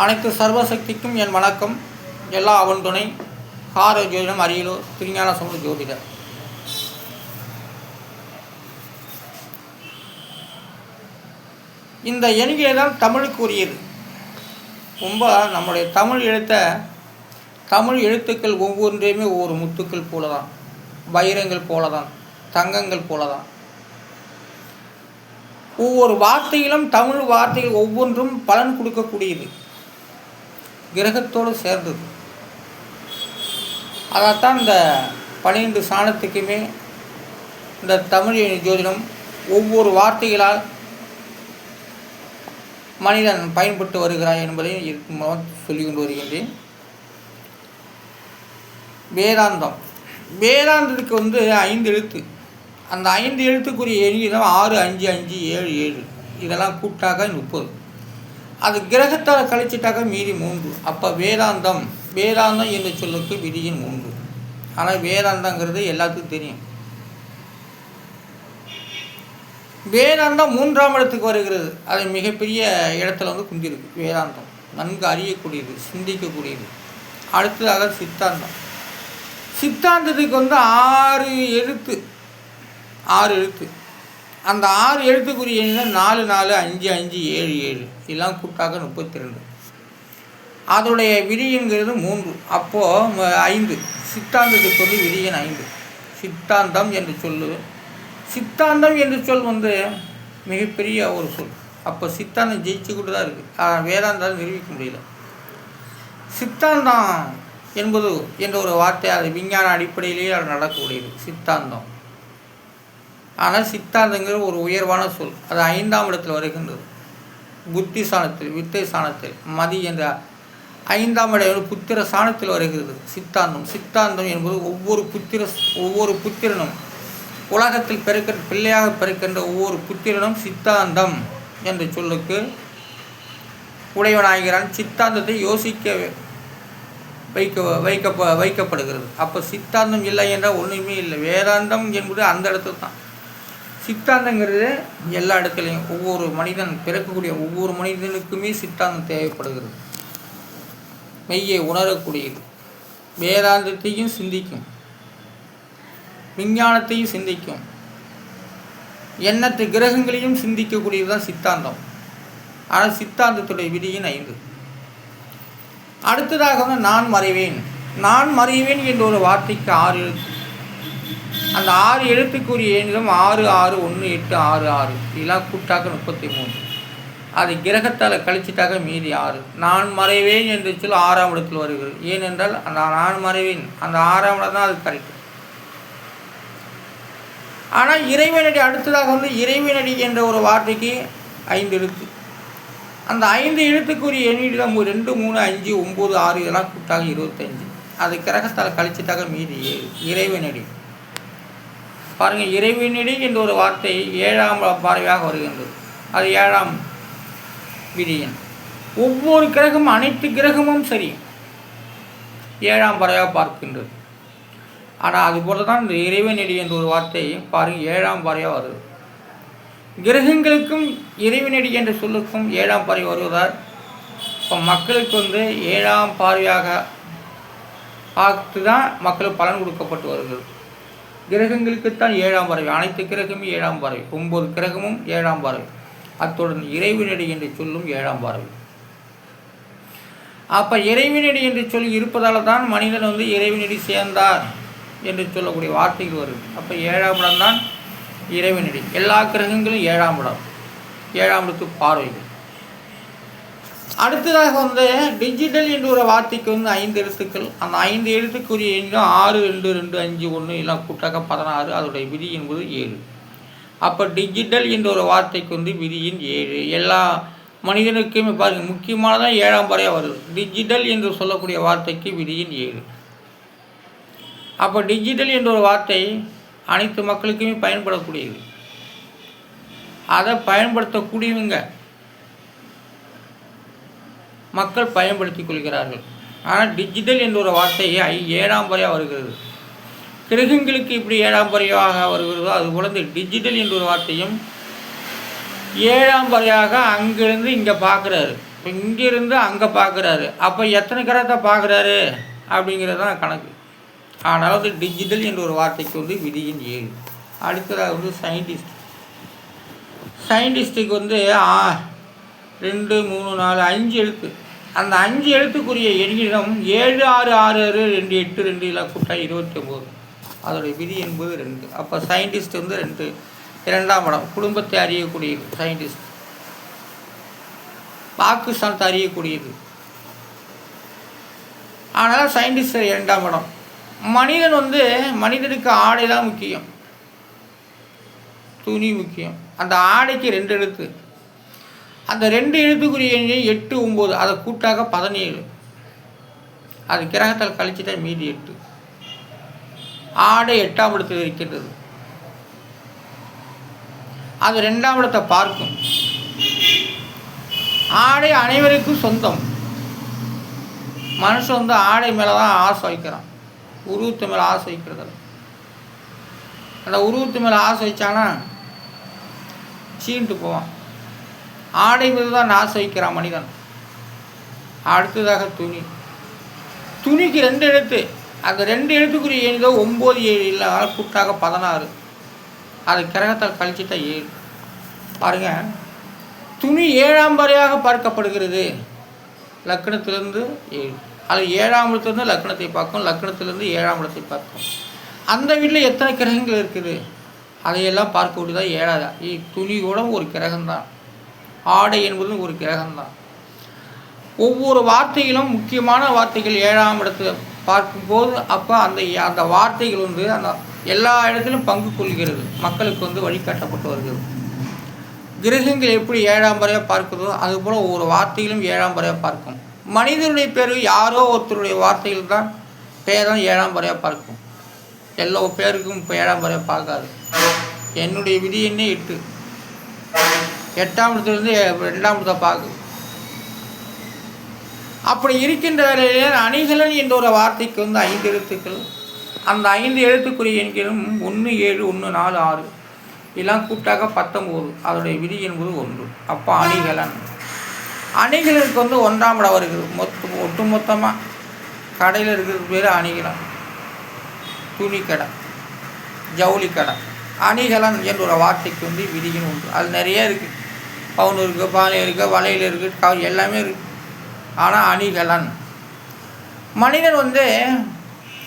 அனைத்து சர்வசக்திக்கும் என் வணக்கம். எல்லா அவன் துணை கார ஜோதிடம் அரியலூர் திருஞான சம்பந்த ஜோதிடர். இந்த எண்களை தான் தமிழுக்கு உரியது. ரொம்ப நம்முடைய தமிழ் எழுத்துக்கள் ஒவ்வொன்றையுமே ஒவ்வொரு முத்துக்கள் போல தான், வைரங்கள் போல தான், தங்கங்கள் போல தான். ஒவ்வொரு வார்த்தையிலும் தமிழ் வார்த்தைகள் ஒவ்வொன்றும் பலன் கொடுக்கக்கூடியது, கிரகத்தோடு சேர்ந்தது. அதைத்தான் இந்த 12 சாணத்துக்குமே இந்த தமிழ் ஜோதிடம் ஒவ்வொரு வார்த்தைகளால் மனிதன் பயன்பட்டு வருகிறான் என்பதை இருக்கும் மூலம் சொல்லிக் கொண்டு வருகின்றேன். வேதாந்தத்துக்கு 5 எழுத்து. அந்த 5 எழுத்துக்குரிய எண்ணிதான் 6, 5, 5, 7, 7. இதெல்லாம் கூட்டாக 30. அது கிரகத்தால் கழிச்சிட்டாக்க மீதி 3. அப்போ வேதாந்தம் என்ற சொல்லுக்கு விதியின் 3. ஆனால் வேதாந்தங்கிறது எல்லாத்துக்கும் தெரியும். வேதாந்தம் 3ஆம் இடத்துக்கு வருகிறது. அது மிகப்பெரிய இடத்துல குந்திருக்கு. வேதாந்தம் நன்கு அறியக்கூடியது, சிந்திக்கக்கூடியது. அடுத்ததாக சித்தாந்தத்துக்கு 6 எழுத்து. அந்த 6 எழுத்துக்குரிய எண்ணில் 4, 4, 5, 5, 7, 7. இதெல்லாம் கூட்டாக 32. அதோடைய விதியன்கிறது 3. அப்போது 5. சித்தாந்தத்துக்கு விதியன் 5. சித்தாந்தம் என்று சொல் மிகப்பெரிய ஒரு சொல். அப்போ சித்தாந்தம் ஜெயிச்சுக்கிட்டு தான் இருக்குது. வேதாந்தால் நிரூபிக்க முடியல. சித்தாந்தம் என்பது என்ற ஒரு வார்த்தை அது விஞ்ஞான அடிப்படையிலேயே அது நடக்கக்கூடியது சித்தாந்தம். ஆனால் சித்தாந்தங்கிற ஒரு உயர்வான சொல். அது 5ஆம் இடத்தில் வருகின்றது. புத்தி சாணத்தில், வித்தை சாணத்தில், மதி என்ற 5ஆம் இடம் புத்திர சாணத்தில் வருகிறது சித்தாந்தம் என்பது ஒவ்வொரு புத்திரனும் உலகத்தில் பிள்ளையாக பிறக்கின்ற ஒவ்வொரு புத்திரனும் சித்தாந்தம் என்ற சொல்லுக்கு உடையவனாகிறான். சித்தாந்தத்தை யோசிக்க வைக்கப்படுகிறது. அப்போ சித்தாந்தம் இல்லை என்றால் ஒன்றுமே இல்லை. வேதாந்தம் என்பது அந்த இடத்துல தான். சித்தாந்தங்கிறது எல்லா இடத்துலையும் ஒவ்வொரு மனிதன் பிறக்கக்கூடிய ஒவ்வொரு மனிதனுக்குமே சித்தாந்தம் தேவைப்படுகிறது. மெய்யை உணரக்கூடியது. வேதாந்தத்தையும் சிந்திக்கும், விஞ்ஞானத்தையும் சிந்திக்கும், எண்ணற்ற கிரகங்களையும் சிந்திக்கக்கூடியது தான் சித்தாந்தம். ஆனால் சித்தாந்தத்துடைய விதியின் 5. அடுத்ததாக நான் மறைவேன் என்ற ஒரு வார்த்தைக்கு 6 எழுத்து. அந்த 6 எழுத்துக்குரிய எண்ணிலும் 6, 6, 1, 8, 6, 6. இதெல்லாம் கூட்டாக 33. அது கிரகத்தால் கழிச்சிட்டாக்க மீதி 6. நான் மறைவேன் என்று சொல்லி 6ஆம் இடத்தில் வருகிறது. ஏனென்றால் நான் மறைவேன் அந்த 6ஆம் இடம் தான் அது கரெக்ட். ஆனால் இறைவனடி அடுத்ததாக இறைவனடி என்ற ஒரு வார்த்தைக்கு 5 எழுத்து. அந்த 5 எழுத்துக்குரிய எண்ணிடம் 2, 3, 5, 9, 6 இதெல்லாம் கூட்டாக 25. அது கிரகத்தால் கழிச்சிட்டாக்க மீதி 7. இறைவனடி பாருங்கள். இறைவனடி என்ற ஒரு வார்த்தை 7ஆம் பார்வையாக வருகின்றது. அது 7ஆம் விதியன். ஒவ்வொரு கிரகமும் அனைத்து கிரகமும் சரி 7ஆம் பார்வையாக பார்க்கின்றது. ஆனால் அதுபோல தான் இந்த இறைவனடி என்ற ஒரு வார்த்தை பாருங்கள் 7ஆம் பார்வையாக வருது. கிரகங்களுக்கும் இறைவனடி என்ற சொல்லுக்கும் 7ஆம் பார்வை வருவதால் இப்போ மக்களுக்கு 7ஆம் பார்வையாக பார்த்து தான் மக்களுக்கு பலன் கொடுக்கப்பட்டு வருகிறது. கிரகங்களுக்குத்தான் 7ஆம் பார்வை. அனைத்து கிரகமும் 7ஆம் பார்வை. 9 கிரகமும் 7ஆம் பார்வை. அத்துடன் இறைவனடி என்று சொல்லும் 7ஆம் பார்வை. அப்போ இறைவனடி என்று சொல்லி இருப்பதால் தான் மனிதன் இறைவனடி சேர்ந்தார் என்று சொல்லக்கூடிய வார்த்தைகள் வருது. அப்போ 7ஆம் இடம் தான் இறைவனடி. எல்லா கிரகங்களும் 7ஆம் இடம், 7ஆம் இடத்துக்கு பார்வைகள். அடுத்ததாக டிஜிட்டல் என்ற ஒரு வார்த்தைக்கு 5 எழுத்துக்கள். அந்த 5 எழுத்துக்குரிய எண்ணிலும் 6, 2, 2, 5, 1 எல்லாம் கூட்டாக 16. அதோடைய விதி என்பது 7. அப்போ டிஜிட்டல் என்ற ஒரு வார்த்தைக்கு விதியின் 7. எல்லா மனிதனுக்குமே பாருங்கள் முக்கியமானதான் 7ஆம் பார்வையாக வருது. டிஜிட்டல் என்று சொல்லக்கூடிய வார்த்தைக்கு விதியின் 7. அப்போ டிஜிட்டல் என்ற ஒரு வார்த்தை அனைத்து மக்களுக்குமே பயன்படக்கூடியது. அதை பயன்படுத்தக்கூடியவங்க மக்கள் பயன்படுத்தி கொள்கிறார்கள். ஆனால் டிஜிட்டல் என்ற ஒரு வார்த்தை 7ஆம் பார்வையாக வருகிறது. கிரகங்களுக்கு இப்படி 7ஆம் பார்வையாக வருகிறதோ அதுபோல இந்த டிஜிட்டல் என்ற ஒரு வார்த்தையும் 7ஆம் பார்வையாக அங்கிருந்து இங்கே பார்க்குறாரு. இப்போ இங்கேருந்து அங்கே பார்க்குறாரு. அப்போ எத்தனை கிரகத்தை பார்க்குறாரு அப்படிங்கிறது தான் கணக்கு. ஆனால் வந்து டிஜிட்டல் என்ற ஒரு வார்த்தைக்கு வந்து விதியின் 7. அடுத்ததாக வந்து சயின்டிஸ்ட்டுக்கு வந்து 2 3 4 5 எழுத்து. அந்த 5 எழுத்துக்குரிய எண்ணிடம் 7 6 6 6 2 8 2 எல்லாம் கூட்டா 29. அதோடைய விதி என்பது 2. அப்போ சயின்டிஸ்ட் வந்து 2ஆம் இடம். குடும்பத்தை அறியக்கூடியது சயின்டிஸ்ட். பாகிஸ்தானத்தை அறியக்கூடியது. அதனால் சயின்டிஸ்ட் 2ஆம் இடம். மனிதன் வந்து மனிதனுக்கு ஆடை தான் முக்கியம், துணி முக்கியம். அந்த ஆடைக்கு 2 எழுத்து. அந்த 2 எழுத்துக்குரிய எண்ணி 8 9, அதை கூட்டாக 17. அது கிரகத்தால் கழிச்சுட்டா மீதி 8. ஆடை 8ஆம் இடத்தில் இருக்கின்றது. அது 2ஆம் இடத்தை பார்க்கும். ஆடை அனைவருக்கும் சொந்தம். மனுஷன் வந்து ஆடை மேலே தான் ஆசை வைக்கிறான், உருவத்து மேலே ஆசை வைக்கிறது. அந்த உருவத்து மேலே ஆசை வச்சானா சீன்ட்டு போவான். ஆடை மீது தான் ஆசை வைக்கிறான் மனிதன். அடுத்ததாக துணிக்கு 2 எழுத்து. அந்த 2 எழுத்துக்குரிய எண்ணிதோ 9 7 இல்லை, கூட்டாக 16. அது கிரகத்தால் கழிச்சிட்டா 7. பாருங்க, துணி 7ஆம் வரையாக பார்க்கப்படுகிறது. லக்னத்திலிருந்து 7. அது 7ஆம் இடத்துலேருந்து லக்னத்தை பார்க்கும், லக்னத்திலிருந்து 7ஆம் இடத்தை பார்க்கும். அந்த வீட்டில் எத்தனை கிரகங்கள் இருக்குது அதையெல்லாம் பார்க்கக்கூடியதாக 7ஆவது. துணி கூட ஒரு கிரகம்தான், ஆடை என்பதும் ஒரு கிரகம்தான். ஒவ்வொரு வார்த்தைகளும் முக்கியமான வார்த்தைகள் 7ஆம் இடத்துல பார்க்கும்போது அப்போ அந்த வார்த்தைகள் வந்து அந்த எல்லா இடத்திலும் பங்கு கொள்கிறது, மக்களுக்கு வந்து வழிகாட்டப்பட்டு வருகிறது. கிரகங்கள் எப்படி 7ஆம் வரையாக பார்க்குதோ அதுபோல் ஒவ்வொரு வார்த்தைகளும் 7ஆம் வரையாக பார்க்கும். மனிதனுடைய பேர் யாரோ ஒருத்தருடைய வார்த்தைகள் தான் பேர் தான் 7ஆம் வரையாக பார்க்கும். எல்லா பேருக்கும் இப்போ 7ஆம் வரையாக பார்க்காது. என்னுடைய விதி என்ன 8. 8ஆம் இடத்துலேருந்து 2ஆம் இடத்தை பார்க்குது. அப்படி இருக்கின்ற வேலையிலே அணிகலன் என்ற ஒரு வார்த்தைக்கு வந்து 5 எழுத்துக்கள். அந்த 5 எழுத்துக்குரிய எண்களும் 1 7 1 4 6 இதெல்லாம் கூட்டாக 19. அதோடைய விதி என்பது 1. அப்போ அணிகளுக்கு வந்து 1ஆம் இடம் வருகிறது. ஒட்டுமொத்தமாக கடையில் இருக்கிறது பேர் அணிகலன். துணி கடை, ஜவுளி கடை. அணிகலன் என்ற ஒரு வார்த்தைக்கு வந்து விதியின் 1. அது நிறைய இருக்குது. பவுன் இருக்குது, பானை இருக்குது, வளையல் இருக்குது, எல்லாமே இருக்குது. ஆனால் அணிகலன். மனிதன் வந்து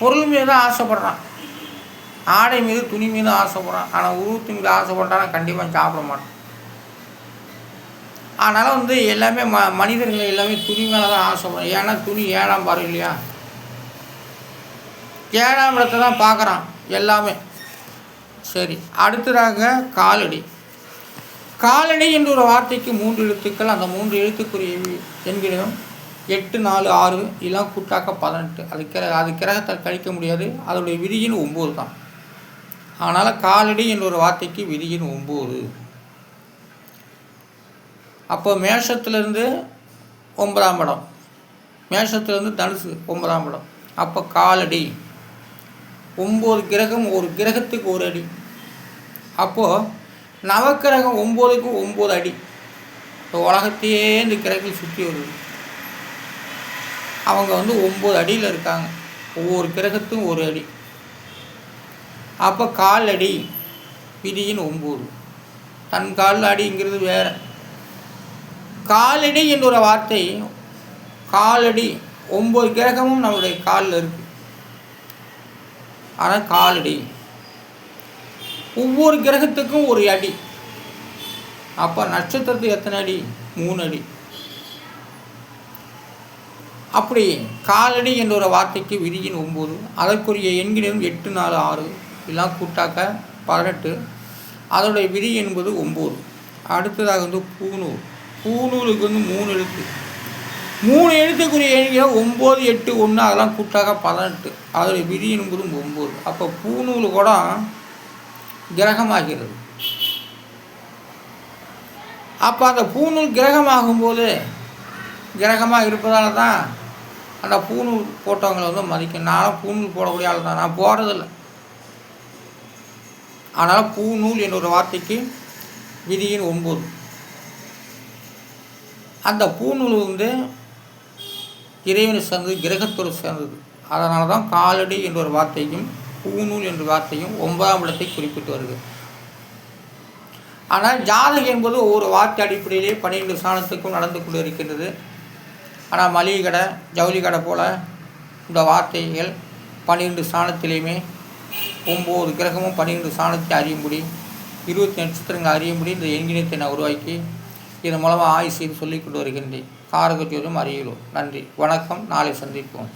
பொருள் மீது தான் ஆசைப்படுறான், ஆடை மீது துணி மீது ஆசைப்படுறான். ஆனால் உருவத்து மீது ஆசைப்பட்டானா கண்டிப்பாக சாப்பிட மாட்டான். அதனால் வந்து எல்லாமே மனிதர்கள் எல்லாமே துணி மேலே தான் ஆசைப்படுறான். ஏன்னா துணி 7ஆம் பார்வை இல்லையா, 7ஆம் இடத்தை தான் பார்க்குறான் எல்லாமே. சரி, அடுத்ததாக காலடி என்ற ஒரு வார்த்தைக்கு 3 எழுத்துக்கள். அந்த 3 எழுத்துக்குரிய எண்களிடம் 8 4 6 இதெல்லாம் கூட்டாக்க 18. அது கிரகத்தால் கழிக்க முடியாது. அதோடைய விதியின் 9 தான். அதனால் காலடி என்ற ஒரு வார்த்தைக்கு விதியின் 9. அப்போ மேஷத்துலேருந்து 9ஆம் இடம், மேஷத்துலேருந்து தனுசு 9ஆம் இடம். அப்போ காலடி 9 கிரகம், ஒரு கிரகத்துக்கு 1 அடி. அப்போது நவக்கிரகம் 9க்கு 9 அடி. இப்போ உலகத்தையே இந்த கிரகங்கள் சுற்றி வருது. அவங்க வந்து 9 அடியில் இருக்காங்க. ஒவ்வொரு கிரகத்துக்கும் 1 அடி. அப்போ காலடி விதியின் 9. தன் கால் அடிங்கிறது வேறு. காலடி என்ற ஒரு வார்த்தை, காலடி 9 கிரகமும் நம்மளுடைய காலில் இருக்குது. ஆனால் காலடி ஒவ்வொரு கிரகத்துக்கும் 1 அடி. அப்போ நட்சத்திரத்துக்கு எத்தனை அடி? 3 அடி. அப்படி காலடி என்ற ஒரு வார்த்தைக்கு விதியின் 9. அதற்குரிய எண்களிலும் 8 4 6 இதெல்லாம் கூட்டாக்க 18. அதோடைய விதி என்பது 9. அடுத்ததாக வந்து பூநூலுக்கு வந்து 3 எழுத்து. 3 எழுத்துக்குரிய எண்கள் 9 8 1 அதெல்லாம் கூட்டாக 18. அதோடைய விதி என்பது 9. அப்போ பூநூல் கூட கிரகமாகிறது. அப்போ அந்த பூநூல் கிரகமாகும்போது கிரகமாக இருப்பதால தான் அந்த பூநூல் போட்டவங்களை வந்து மதிக்கும். நானும் பூநூல் போடக்கூடிய ஆள் தான், நான் போடுறதில்லை. ஆனால் பூநூல் என்ற ஒரு வார்த்தைக்கு விதியின் 9. அந்த பூநூல் வந்து இறைவனை சேர்ந்தது, கிரகத்தோடு சேர்ந்தது. அதனால தான் காலடி என்ற ஒரு வார்த்தையும் பூநூல் என்ற வார்த்தையும் 9ஆம் இடத்தை குறிப்பிட்டு வருது. ஆனால் ஜாதகம் என்பது ஒவ்வொரு வார்த்தை அடிப்படையிலே 12 ஸ்தானத்துக்கும் நடந்து கொண்டு இருக்கின்றது. ஆனால் மளிகை கடை, ஜவுளி கடை போல் இந்த வார்த்தைகள் 12 ஸ்தானத்திலையுமே 9 கிரகமும் 12 ஸ்தானத்தை அறியும்படி, 20 நட்சத்திரங்கள் அறியும்படி இந்த எண்கிணத்தை நான் உருவாக்கி இதன் மூலமாக ஆய்வு செய்து சொல்லிக் கொண்டு வருகின்றேன். காரக ஜோதிடம் அறியலோ. நன்றி, வணக்கம். நாளை சந்திப்போம்.